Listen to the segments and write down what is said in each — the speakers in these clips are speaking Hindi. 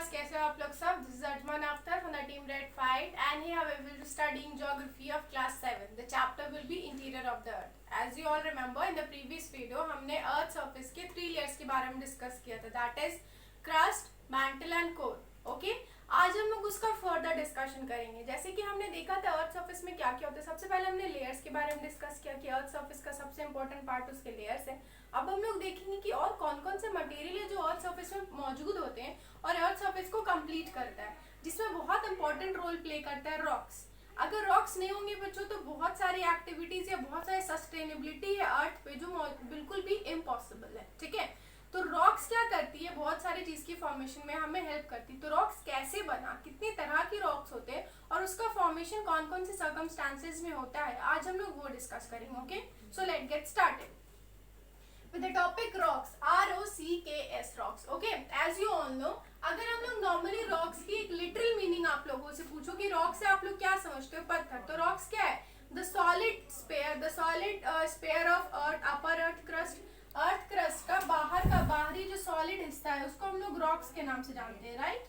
क्लास, कैसे हो आप लोग सब? This is Ajman Akhtar from the team red fight and here we will be studying geography of class 7. The chapter will be interior of the earth. As you all remember, in the previous video हमने अर्थ सरफेस के 3 लेयर्स के बारे में डिस्कस किया था, that is crust, mantle and core. Okay, आज हम लोग उसका फर्दर डिस्कशन करेंगे. जैसे कि हमने देखा था अर्थ सरफेस में क्या क्या होता है. सबसे पहले हमने लेयर्स के बारे में डिस्कस किया कि अर्थ सरफेस का सबसे इंपॉर्टेंट पार्ट उसके लेयर्स है. अब हम लोग देखेंगे कि और कौन कौन से मटेरियल है जो अर्थ सरफेस में मौजूद होते हैं और अर्थ सरफेस को कंप्लीट करता है, जिसमें बहुत इंपॉर्टेंट रोल प्ले करता है रॉक्स. अगर रॉक्स नहीं होंगे बच्चों तो बहुत सारी एक्टिविटीज या बहुत सारी सस्टेनेबिलिटी है अर्थ पे जो बिल्कुल भी इम्पॉसिबल है. ठीक है, तो रॉक्स क्या करती है, बहुत सारी चीज की फॉर्मेशन में हमें हेल्प करती है. तो रॉक्स कैसे बना, कितनी तरह की रॉक्स होते हैं और उसका फॉर्मेशन कौन कौन से सर्कमस्टांसेस में होता है, आज हम लोग वो डिस्कस करेंगे. Okay, so let get started with the topic rocks. ROCKS rocks. Okay, as you all know, अगर हम लोग नॉर्मली रॉक्स की एक लिटरल मीनिंग आप लोगों से पूछो कि रॉक से आप लोग क्या समझते हो, पत्थर. तो रॉक्स क्या है? The solid sphere of earth, upper earth crust. Earth crust का बाहरी जो सॉलिड हिस्सा है उसको हम लोग रॉक्स के नाम से जानते हैं, राइट?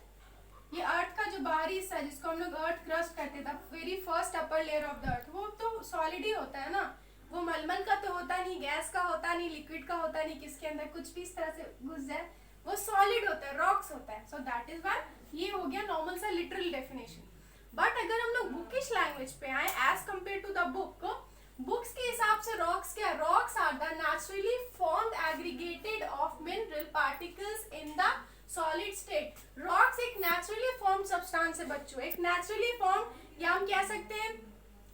ये अर्थ का जो बाहरी हिस्सा है जिसको हम लोग अर्थ क्रस्ट कहते थे, very first upper layer of the earth, वो तो सॉलिड ही होता है ना. वो मलमल का तो होता नहीं, गैस का होता नहीं, लिक्विड का होता नहीं, किसके अंदर कुछ भी इस तरह से घुस जाए, वो सॉलिड होता है, रॉक्स होता है. सो दैट इज व्हाई ये हो गया नॉर्मल सा लिटरल डेफिनेशन. बट अगर हम लोग बुकिश लैंग्वेज पे आए as compare to the books के हिसाब से रॉक्स क्या है? Rocks are the naturally formed aggregated of mineral particles in the solid state. Rocks एक नेचुरली फॉर्म्ड सब्सटेंस है बच्चों, एक नेचुरली फॉर्म्ड या हम कह सकते हैं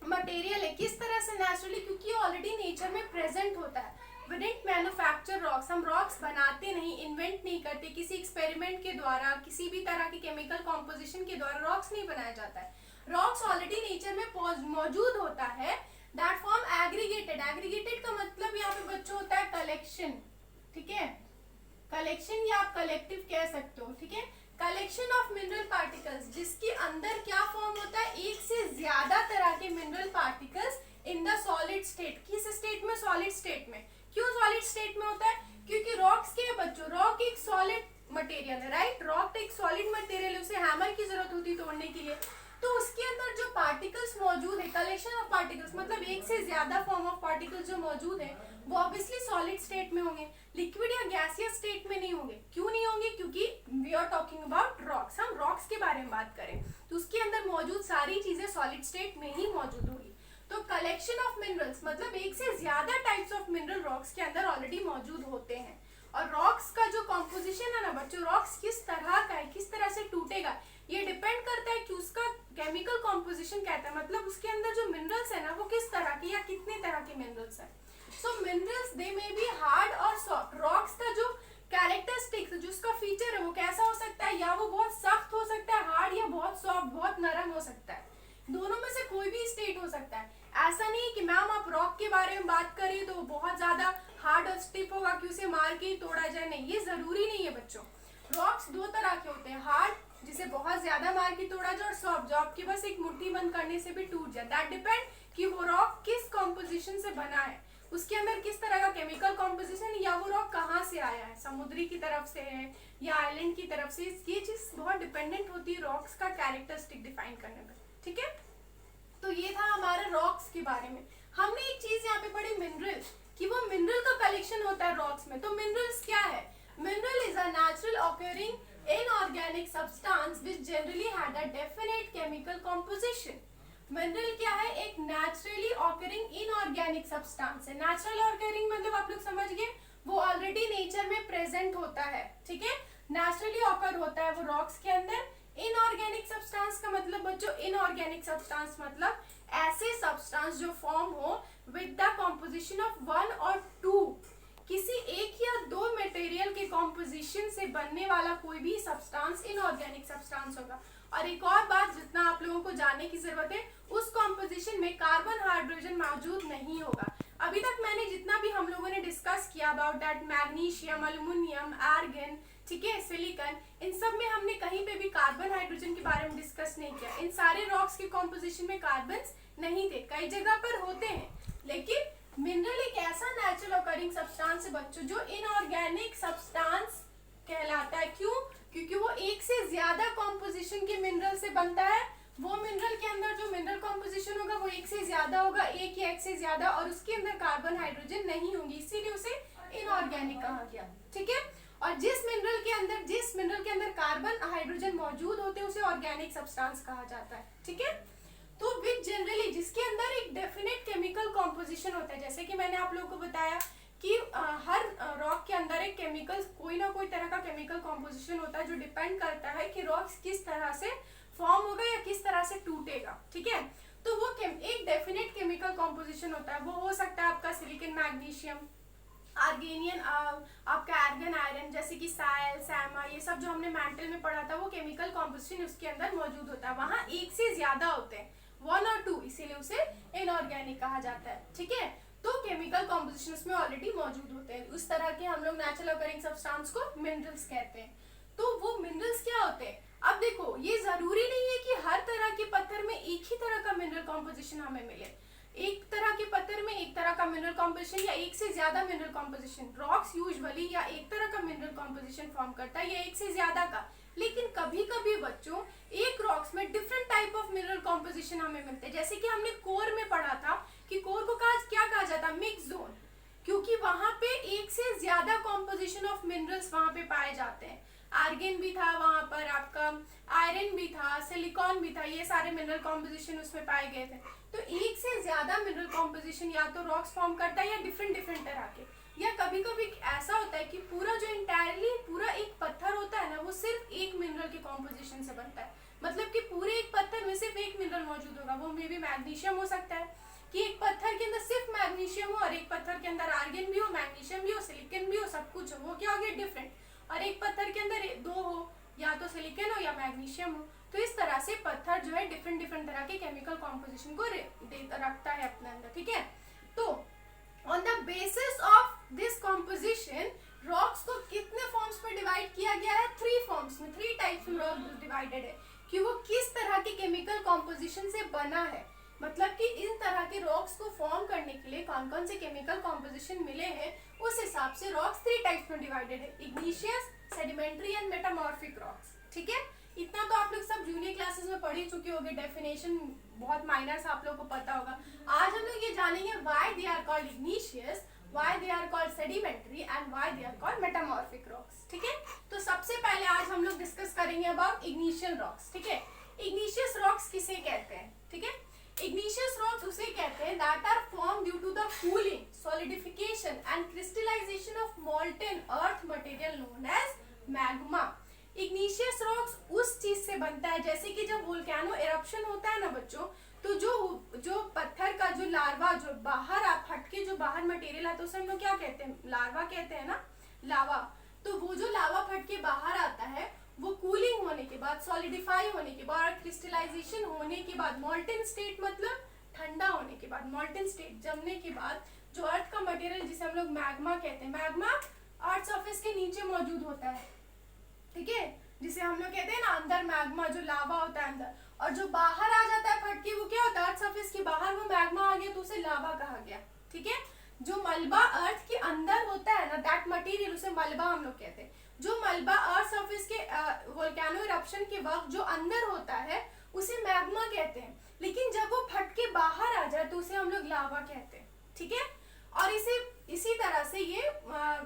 मटेरियल है. किस तरह से नेचुरली? क्योंकि ऑलरेडी नेचर में प्रेजेंट होता है. वी डिडंट मैन्युफैक्चर रॉक्स, हम रॉक्स बनाते नहीं, इन्वेंट नहीं करते, किसी एक्सपेरिमेंट के द्वारा, किसी भी तरह की केमिकल कॉम्पोजिशन के द्वारा रॉक्स नहीं बनाया जाता है. रॉक्स ऑलरेडी नेचर में मौजूद होता है. That form aggregated. एग्रीगेटेड का मतलब यहाँ पे बच्चों होता है कलेक्शन. ठीक है, कलेक्शन या आप कलेक्टिव कह सकते हो. ठीक है, कलेक्शन ऑफ मिनरल पार्टिकल्स जिसके अंदर क्या फॉर्म होता है? एक से ज्यादा तरह के mineral particles in the solid state. किस स्टेट में? सॉलिड स्टेट में. क्यों सॉलिड स्टेट में होता है? क्योंकि रॉक्स के बच्चों, रॉक एक सॉलिड मटेरियल है, राइट? रॉक एक सॉलिड मटेरियल है, उसे हैमर की जरूरत होती है तोड़ने के लिए. तो उसके अंदर जो पार्टिकल्स मौजूद है, कलेक्शन ऑफ पार्टिकल्स मतलब एक से ज्यादा फॉर्म ऑफ पार्टिकल्स जो मौजूद है वो ऑब्वियसली सॉलिड स्टेट में होंगे, लिक्विड या गैसियस स्टेट में नहीं होंगे. क्यों नहीं होंगे? क्योंकि we are talking about rocks, हम रॉक्स के बारे में बात करें तो उसके अंदर मौजूद सारी चीजें सॉलिड स्टेट में ही मौजूद होगी. तो कलेक्शन ऑफ मिनरल्स मतलब एक से ज्यादा टाइप्स ऑफ मिनरल रॉक्स के अंदर ऑलरेडी मौजूद होते हैं. और रॉक्स का जो कॉम्पोजिशन है ना बच्चों, रॉक्स किस तरह का है, किस तरह से टूटेगा, ये डिपेंड करता है कि उसका केमिकल कॉम्पोजिशन कहता है, मतलब उसके अंदर जो मिनरल्स है ना वो किस तरह के या कितने तरह के मिनरल्स है. So minerals they may be hard और सॉफ्ट. रॉक्स का जो कैरेक्टरिस्टिक्स, जो उसका फीचर है वो कैसा हो सकता है? या वो बहुत सख्त हो सकता है, हार्ड, या बहुत सॉफ्ट, बहुत नरम हो सकता है. दोनों में से कोई भी स्टेट हो सकता है. ऐसा नहीं कि मैम आप रॉक के बारे में बात करें तो बहुत ज्यादा हार्ड और स्टिफ होगा कि उसे मार के ही तोड़ा जाए, नहीं, ये जरूरी नहीं है बच्चों. रॉक्स दो तरह के होते हैं, हार्ड जिसे बहुत ज्यादा मार के तोड़ा जाए और सॉफ्ट जो आपके बस एक मुट्ठी बंद करने से भी टूट जाए. दैट डिपेंड कि वो रॉक किस कॉम्पोजिशन से बना है, उसके अंदर किस तरह का केमिकल कॉम्पोजिशन, या वो रॉक कहाँ से आया है, समुद्री की तरफ से है या आइलैंड की तरफ से. ये चीज बहुत डिपेंडेंट होती है रॉक्स का कैरेक्टरिस्टिक डिफाइन करने में. ठीक है, तो ये था हमारे रॉक्स के बारे में. हमने एक चीज यहाँ पे पढ़ी मिनरल, कि वो मिनरल का कलेक्शन होता है रॉक्स में. तो मिनरल्स क्या है? Mineral is a natural occurring inorganic substance which generally had a definite chemical composition. Mineral क्या है? एक नेचुरली ऑकरिंग इनऑर्गेनिक सब्सटेंस है. नेचुरल ऑकरिंग मतलब आप लोग समझ गए, वो ऑलरेडी नेचर में प्रेजेंट होता है. ठीक है, नेचुरली ऑकर होता है वो रॉक्स के अंदर. इनऑर्गेनिक सब्सटेंस का मतलब बच्चों, इनऑर्गेनिक सब्सटेंस मतलब ऐसे सब्सटेंस जो फॉर्म हो विद द कॉम्पोजिशन ऑफ 1 और 2, किसी एक या दो मटेरियल के कॉम्पोजिशन से बनने वाला कोई भी सब्सटेंस इनऑर्गेनिक सब्सटेंस होगा. और एक और बात जितना आप लोगों को जानने की जरूरत है, उस कॉम्पोजिशन में कार्बन हाइड्रोजन मौजूद नहीं होगा. अभी तक मैंने जितना भी हम लोगों ने डिस्कस किया about that magnesium, aluminium, argon, ठीक है, सिलिकॉन, इन सब में हमने कहीं पे भी कार्बन हाइड्रोजन के बारे में डिस्कस नहीं किया. इन सारे रॉक्स के कॉम्पोजिशन में कार्बन नहीं थे, कई जगह पर होते हैं, लेकिन मिनरल एक ऐसा नेचुरल ऑकरिंग सब्सटेंस है बच्चों जो इनऑर्गेनिक सब्सटेंस कहलाता है. क्यों? क्योंकि वो एक से ज्यादा कॉम्पोजिशन के मिनरल से बनता है, वो मिनरल के अंदर जो मिनरल कॉम्पोजिशन होगा वो एक से ज्यादा होगा, एक या एक से ज्यादा, और उसके अंदर कार्बन हाइड्रोजन नहीं होंगी, इसीलिए उसे इनऑर्गेनिक कहा गया। ठीक है, और जिस मिनरल के अंदर कार्बन हाइड्रोजन मौजूद होते हैं उसे ऑर्गेनिक सब्सटेंस कहा जाता है। ठीक है, तो विच जनरली जिसके अंदर एक डेफिनेट केमिकल कॉम्पोजिशन होता है, जैसे कि मैंने आप लोगों को बताया कि हर रॉक के अंदर एक केमिकल, कोई ना कोई तरह का केमिकल कॉम्पोजिशन होता है जो डिपेंड करता है कि रॉक किस तरह से फॉर्म होगा या किस तरह से टूटेगा। ठीक है, तो वो एक डेफिनेट केमिकल कॉम्पोजिशन होता है, वो हो सकता है आपका सिलिकॉन मैग्नीशियम, आर्गेनियन, आपका आर्गन आयरन, जैसे कि साइल, सैमा, ये सब जो हमने मेंटल में पढ़ा था वो केमिकल कॉम्पोजिशन उसके अंदर मौजूद होता है, वहां एक से ज्यादा होते हैं, 1 और 2, इसीलिए उसे इनऑर्गेनिक कहा जाता है। ठीक है, तो केमिकल कॉम्पोजिशन उसमें ऑलरेडी मौजूद होते हैं, उस तरह के हम लोग नेचुरल ऑकरिंग सब्सटेंस को मिनरल्स कहते हैं। तो वो मिनरल्स क्या होते हैं, अब देखो ये जरूरी नहीं है कि हर तरह के पत्थर में एक ही तरह का मिनरल कॉम्पोजिशन हमें मिले, एक तरह के पत्थर में एक तरह का मिनरल कॉम्पोजिशन या एक से ज्यादा मिनरल कॉम्पोजिशन, रॉक्स यूजुअली या एक तरह का मिनरल कॉम्पोजिशन फॉर्म करता है या एक से ज्यादा का, लेकिन कभी कभी बच्चों एक रॉक्स में different type of mineral composition हमें मिलते हैं, जैसे कि हमने कोर में पढ़ा था कि कोर को क्या कहा जाता है, मिक्स जोन, क्योंकि वहां पे एक से ज्यादा कॉम्पोजिशन ऑफ मिनरल्स वहां पे पाए जाते हैं, आर्गन भी था वहां पर, आपका आयरन भी था, सिलिकॉन भी था, ये सारे मिनरल कॉम्पोजिशन उसमें पाए गए थे। तो एक से ज्यादा मिनरल कॉम्पोजिशन या तो रॉक्स फॉर्म करता है या डिफरेंट तरह के, या कभी कभी ऐसा होता है कि पूरा जो इंटायरली पूरा एक पत्थर होता है ना वो सिर्फ एक मिनरल के कॉम्पोजिशन से बनता है, मतलब कि पूरे एक पत्थर में सिर्फ एक मिनरल मौजूद होगा, वो मे बी मैग्नीशियम हो सकता है कि एक पत्थर के अंदर सिर्फ मैग्नीशियम हो और एक पत्थर के अंदर आर्गन भी हो, मैग्नीशियम भी हो, सिलिकॉन भी हो, सब कुछ हो, वो क्या हो गया डिफरेंट, और एक पत्थर के अंदर 2 हो, या तो सिलिकॉन हो या मैग्नीशियम हो। तो इस तरह से पत्थर जो है डिफरेंट तरह के केमिकल कॉम्पोजिशन को रखता है अपने अंदर। ठीक है, तो on the basis of this composition rocks को कितने फॉर्म्स में डिवाइड किया गया है, 3 फॉर्म्स में, 3 टाइप्स में रॉक डिवाइडेड है कि वो किस तरह के केमिकल कॉम्पोजिशन से बना है, मतलब कि इन तरह के रॉक्स को फॉर्म करने के लिए कौन कौन से केमिकल कॉम्पोजिशन मिले हैं, उस हिसाब से रॉक्स 3 टाइप्स में डिवाइडेड है, igneous, sedimentary and metamorphic rocks. ठीक है, इतना तो आप लोग सब जूनियर क्लासेस में पढ़ ही चुके होंगे, डेफिनेशन बहुत माइनर आप लोग को पता होगा। आज हम लोग ये जानेंगे why they are called igneous, why they are called sedimentary and why they are called metamorphic rocks. ठीक है, तो सबसे पहले आज हम लोग डिस्कस करेंगे अबाउट इग्निशियल रॉक्स। ठीक है, इग्निशियस रॉक्स किसे कहते हैं, ठीक है, इग्निशियस रॉक्स उसे कहते हैं that are form due to the cooling, solidification and crystallisation of molten earth material known as magma. Igneous rocks उस चीज से बनता है, जैसे कि जब वोल्केनो इरप्शन होता है ना बच्चों, तो जो पत्थर का जो लार्वा जो बाहर फट के जो बाहर मटेरियल आता है उसे हम लोग क्या कहते हैं, लार्वा कहते हैं ना, लावा। तो वो जो लावा फट के बाहर आता है वो कूलिंग होने के बाद, सॉलिडिफाई होने के बाद, क्रिस्टलाइजेशन होने के बाद, मोल्टेन स्टेट मतलब ठंडा होने के बाद, मोल्टेन स्टेट जमने के बाद जो अर्थ का मटेरियल जिसे हम लोग मैग्मा कहते हैं, मैग्मा अर्थ सरफेस के नीचे मौजूद होता है। ठीक है, जिसे हम लोग कहते हैं ना अंदर मैग्मा, जो लावा होता है अंदर, और जो बाहर आ जाता है फट के वो क्या होता है, अर्थ सरफेस के बाहर वो मैग्मा आ गया तो उसे लावा कहा गया। ठीक है, जो मलबा अर्थ के अंदर होता है ना, दैट मटेरियल उसे मलबा हम लोग कहते हैं। जो मलबा अर्थ सरफेस के वोल्केनो इरप्शन के वक्त जो अंदर होता है उसे मैग्मा कहते हैं, लेकिन जब वो फट के बाहर आ जाए तो उसे हम लोग लावा कहते हैं। ठीक है, और इसी तरह से ये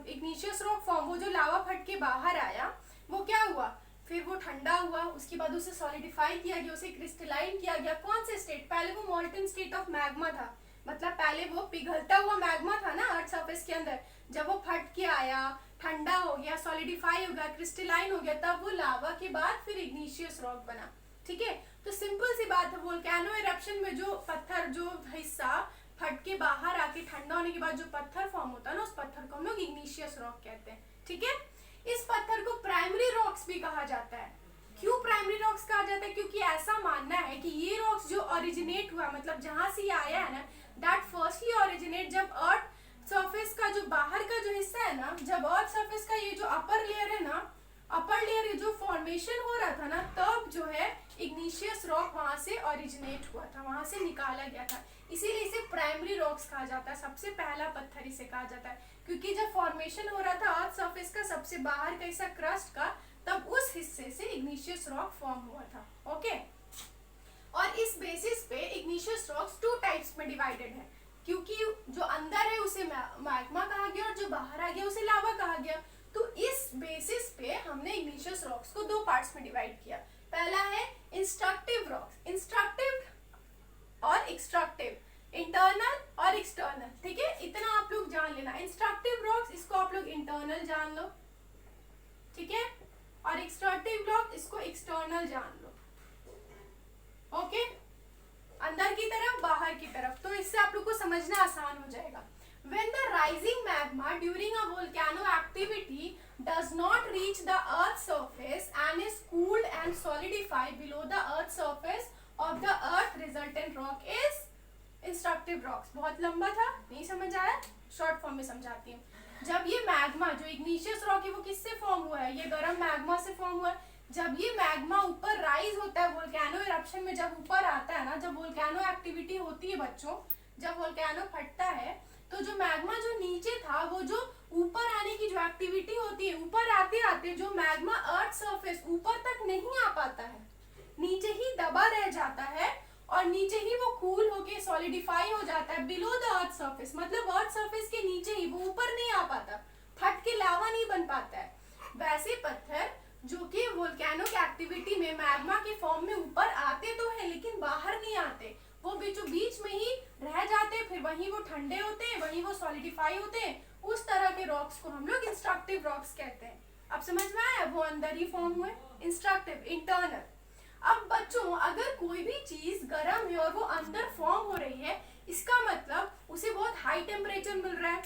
इग्निशियस रॉक फॉर्म, वो जो लावा फट के बाहर आया वो क्या हुआ, फिर वो ठंडा हुआ, उसके बाद उसे सॉलिडिफाई किया गया, उसे क्रिस्टलाइन किया गया। कौन से स्टेट, पहले वो मोल्टन स्टेट ऑफ मैग्मा था, मतलब पहले वो पिघलता हुआ मैग्मा था ना अर्थ सरफेस के अंदर, जब वो फट के आया, ठंडा हो गया, सॉलिडिफाई हो गया, क्रिस्टलाइन हो गया, तब वो लावा के बाद फिर इग्निशियस रॉक बना। ठीक है, तो सिंपल सी बात है, वोल्केनो इरप्शन में जो पत्थर, जो हिस्सा फट के बाहर आके ठंडा होने के बाद जो पत्थर फॉर्म होता है ना, उस पत्थर को हम लोग इग्निशियस रॉक कहते हैं। ठीक है, इस पत्थर को प्राइमरी रॉक्स भी कहा जाता है। क्यों प्राइमरी रॉक्स कहा जाता है, क्योंकि ऐसा मानना है कि ये रॉक्स जो ओरिजिनेट हुआ, मतलब जहां से ये आया है ना, दैट फर्स्टली ओरिजिनेट जब अर्थ सरफेस का जो बाहर का जो हिस्सा है ना, जब अर्थ सरफेस का ये जो अपर लेयर है ना, अपर लेयर जो फॉर्मेशन हो रहा था ना, तब जो है इग्निशियस रॉक वहां से ओरिजिनेट हुआ था, वहां से निकाला गया था, इसीलिए इसे प्राइमरी रॉक्स कहा जाता है। सबसे पहला पत्थर इसे कहा जाता है, क्योंकि जब फॉर्मेशन हो रहा था अर्थ सरफेस का सबसे बाहर का हिस्सा क्रस्ट का, तब उस हिस्से वजह से इग्निशियस रॉक फॉर्म हुआ था। ओके, और इस बेसिस पे इग्निशियस रॉक्स 2 टाइप्स में डिवाइडेड है, क्योंकि जो अंदर है उसे मैग्मा कहा गया और जो बाहर आ गया उसे लावा कहा गया। तो इस बेसिस पे हमने इग्निशियस रॉक्स को 2 पार्ट्स में डिवाइड किया। पहला है इंस्ट्रक्टिव रॉक्स, इंस्ट्रक्टिव और एक्सट्रक्टिव, इंटरनल और एक्सटर्नल। ठीक है, इतना आप लोग जान लेना। इंस्ट्रक्टिव रॉक्स इसको आप लोग इंटरनल जान लो, ठीक है, और एक्सट्रक्टिव रॉक इसको एक्सटर्नल जान लो। ओके, अंदर की तरफ बाहर की तरफ, तो इससे आप लोग को समझना आसान हो जाएगा। When the rising magma during a volcano activity does not reach the earth's surface and is cooled and solidified below the earth's surface of the earth, resultant rock is instructive rocks. बहुत लंबा था, नहीं समझ आया, शॉर्ट फॉर्म में समझाती हूँ। जब ये मैग्मा जो इग्निशियस रॉक है वो किससे फॉर्म हुआ है? ये गर्म मैग्मा से फॉर्म हुआ है। जब ये मैग्मा ऊपर राइज होता है वोल्केनो इरप्शन में, जब ऊपर आता है ना, जब वोल्केनो एक्टिविटी होती है बच्चों, जब वोल्केनो फटता है तो जो मैग्मा जो नीचे था, वो जो ऊपर आने की जो एक्टिविटी होती है, ऊपर आते आते जो मैग्मा अर्थ सरफेस ऊपर तक नहीं आ पाता है, नीचे ही दबा रह जाता है और नीचे ही वो कूल होके सॉलिडिफाई हो जाता है बिलो द अर्थ सरफेस। मतलब अर्थ सरफेस के नीचे ही, वो ऊपर नहीं आ पाता, फट के लावा नहीं बन पाता है। वैसे पत्थर जो कि वोल्केनो की एक्टिविटी में मैग्मा के फॉर्म में ऊपर आते तो है लेकिन बाहर नहीं आते, वो बीचों बीच में ही रह जाते, फिर वहीं वो ठंडे होते हैं, वहीं वो सॉलिडिफाई होते हैं। उस तरह के रॉक्स को हम लोग इंस्ट्रक्टिव रॉक्स कहते हैं। अब समझ में आया, वो अंदर ही फॉर्म हुए। Instructive, internal. अब बच्चों, अगर कोई भी चीज गर्म है और वो अंदर फॉर्म हो रही है, इसका मतलब उसे बहुत हाई टेम्परेचर मिल रहा है।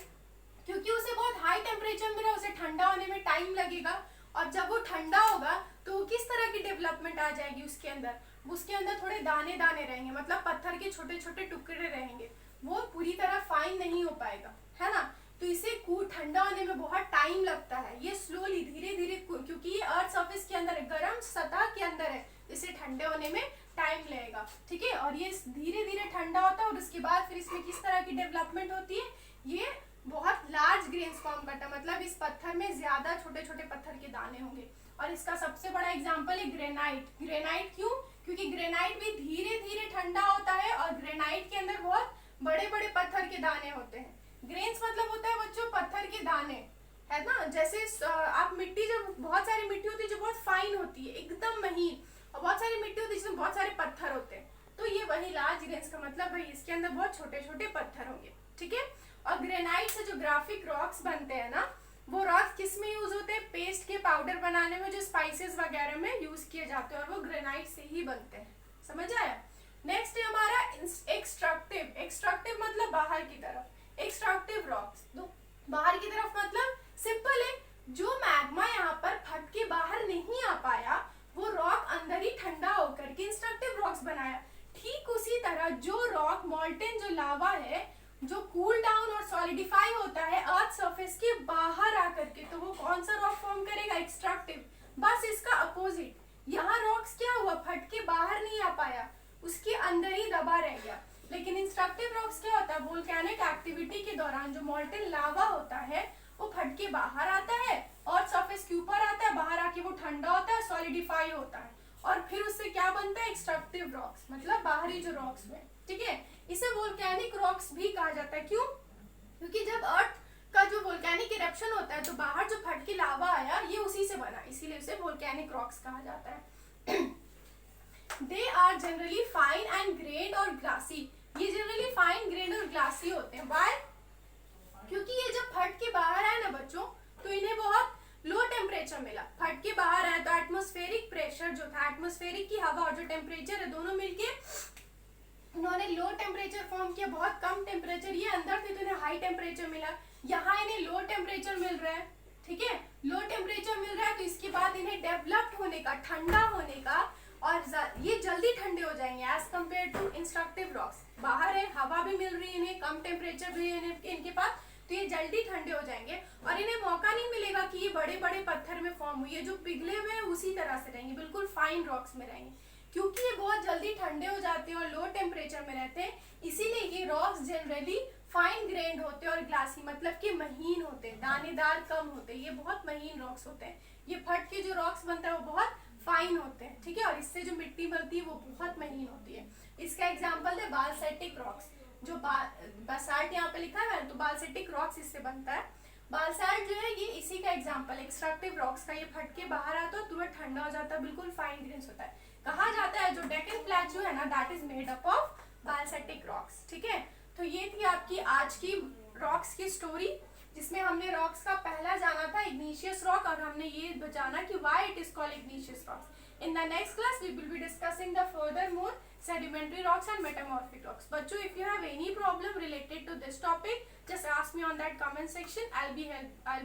क्योंकि उसे बहुत हाई टेम्परेचर मिल रहा है, उसे ठंडा होने में टाइम लगेगा, और जब वो ठंडा होगा तो किस तरह की डेवलपमेंट आ जाएगी उसके अंदर? उसके अंदर थोड़े दाने दाने रहेंगे, मतलब पत्थर के छोटे छोटे टुकड़े रहेंगे, वो पूरी तरह फाइन नहीं हो पाएगा, है ना। तो इसे ठंडा होने में बहुत टाइम लगता है। ये स्लोली धीरे धीरे, क्योंकि ये अर्थ सरफेस के अंदर है, गर्म सतह के अंदर है, इसे ठंडे होने में टाइम लगेगा। ठीक है, और ये धीरे धीरे ठंडा होता है और उसके बाद फिर इसमें किस तरह की डेवलपमेंट होती है? ये बहुत लार्ज ग्रेन्स फॉर्म करता है, मतलब इस पत्थर में ज्यादा छोटे छोटे पत्थर के दाने होंगे। और इसका सबसे बड़ा एग्जांपल है ग्रेनाइट। ग्रेनाइट क्यों? क्योंकि ग्रेनाइट भी धीरे धीरे ठंडा होता है और ग्रेनाइट के अंदर बहुत बड़े बड़े पत्थर के दाने होते हैं। ग्रेन्स मतलब होता है बच्चों पत्थर के दाने, है ना। जैसे आप मिट्टी, जब बहुत सारी मिट्टी होती है जो बहुत फाइन होती है, एकदम महीन, और बहुत सारी मिट्टी होती है जिसमें बहुत सारे पत्थर होते हैं, तो ये वही लार्ज ग्रेन्स का मतलब भाई इसके अंदर बहुत छोटे छोटे पत्थर होंगे। ठीक है, और ग्रेनाइट से जो ग्राफिक रॉक्स बनते हैं ना, वो रॉक्स किस में यूज होते हैं? पेस्ट के पाउडर बनाने में, जो स्पाइसेस वगैरह में यूज किए जाते हैं, और वो ग्रेनाइट से ही बनते हैं। समझ आया? नेक्स्ट है हमारा एक्सट्रक्टिव। एक्सट्रक्टिव मतलब बाहर की तरफ। एक्सट्रक्टिव रॉक्स बाहर की तरफ मतलब सिंपल है, जो मैग्मा यहाँ पर फट के बाहर नहीं आ पाया, वो रॉक अंदर ही ठंडा होकर के इंस्ट्रक्टिव रॉक्स बनाया। ठीक उसी तरह जो रॉक मॉल्टेन, जो लावा है, जो कूल डाउन और सॉलिडिफाई होता है अर्थ सरफेस के बाहर आकर के, तो वो कौन सा रॉक फॉर्म करेगा? एक्सट्रक्टिव। बस इसका अपोजिट, यहाँ रॉक्स क्या हुआ? फट के बाहर नहीं आ पाया, उसके अंदर ही दबा रह गया। लेकिन इंस्ट्रक्टिव रॉक्स क्या होता है? वोल्केनिक एक्टिविटी के दौरान जो मॉल्टेन लावा होता है वो फट के बाहर आता है, अर्थ सरफेस के ऊपर आता है, बाहर आके वो ठंडा होता है, सॉलिडिफाई होता है, और फिर उससे क्या बनता है? एक्सट्रक्टिव रॉक्स, मतलब बाहरी जो रॉक्स हुए। ठीक है, इसे वोल्केनिक रॉक्स भी कहा जाता है। क्यों? क्योंकि जब अर्थ का जो वोल्केनिक इरप्शन होता है तो बाहर जो फट के लावा आया, ये उसी से बना, इसीलिए उसे वोल्केनिक रॉक्स कहा जाता है। They are generally fine and grained और ग्लासी। ये जनरली फाइन ग्रेन्ड और ग्लासी होते हैं। व्हाई? क्योंकि ये जब फट के बाहर आए ना बच्चों, तो इन्हें बहुत लो टेम्परेचर मिला। फट के बाहर आए तो एटमॉस्फेरिक प्रेशर जो था, एटमॉस्फेरिक की हवा और जो टेम्परेचर है, दोनों मिलके उन्होंने लो टेम्परेचर फॉर्म किया। बहुत कम टेम्परेचर, ये अंदर थे तो इन्हें हाई टेम्परेचर मिला, यहाँ इन्हें लो टेम्परेचर मिल रहा है। ठीक है, लो टेम्परेचर मिल रहा है तो इसके बाद इन्हें डेवलप्ड होने का, ठंडा होने का, और ये जल्दी ठंडे हो जाएंगे as compare to intrusive rocks. बाहर है, हवा भी मिल रही है इन्हें, कम टेम्परेचर भी है इनके पास, तो ये जल्दी ठंडे हो जाएंगे और इन्हें मौका नहीं मिलेगा कि ये बड़े बड़े पत्थर में फॉर्म हुई है। जो पिघले हुए हैं उसी तरह से रहेंगे, बिल्कुल फाइन रॉक्स में रहेंगे। क्योंकि ये बहुत जल्दी ठंडे हो जाते हैं और लो टेम्परेचर में रहते हैं, इसीलिए ये रॉक्स जनरली फाइन ग्रेन्ड होते हैं और ग्लासी मतलब कि महीन होते हैं, दानेदार कम होते हैं। ये बहुत महीन रॉक्स होते हैं। ये फट के जो रॉक्स बनता है वो बहुत मिट्टी मिलती है वो बहुत महीन होती है। इसका एग्जाम्पल है बालसेटिक रॉक्स, जो बासाल्ट यहाँ पे लिखा है तो बालसेटिक रॉक्स इससे बनता है। बालसाल्ट जो है ये इसी का एग्जाम्पल, एक्सट्रैक्टिव रॉक्स का। ये फट के बाहर आता है तो वह ठंडा हो जाता है, बिल्कुल फाइन ग्रेन्स होता है। कहा जाता है जो डेक्कन प्लेट्यू है ना, that is made up of basaltic rocks. ठीक है, तो ये थी आपकी आज की रॉक्स की स्टोरी, जिसमें हमने रॉक्स का पहला जाना था इग्निशियस रॉक, और हमने ये जाना कि why it is called igneous rocks. In the next class, we will be discussing the furthermore sedimentary rocks and metamorphic rocks. Bachcho, if you have any problem related to this topic, just ask me on that comment section. I'll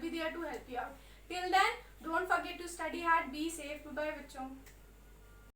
be there to help you out. Till then, don't forget to study hard. Be safe. Bye bye, bachcho.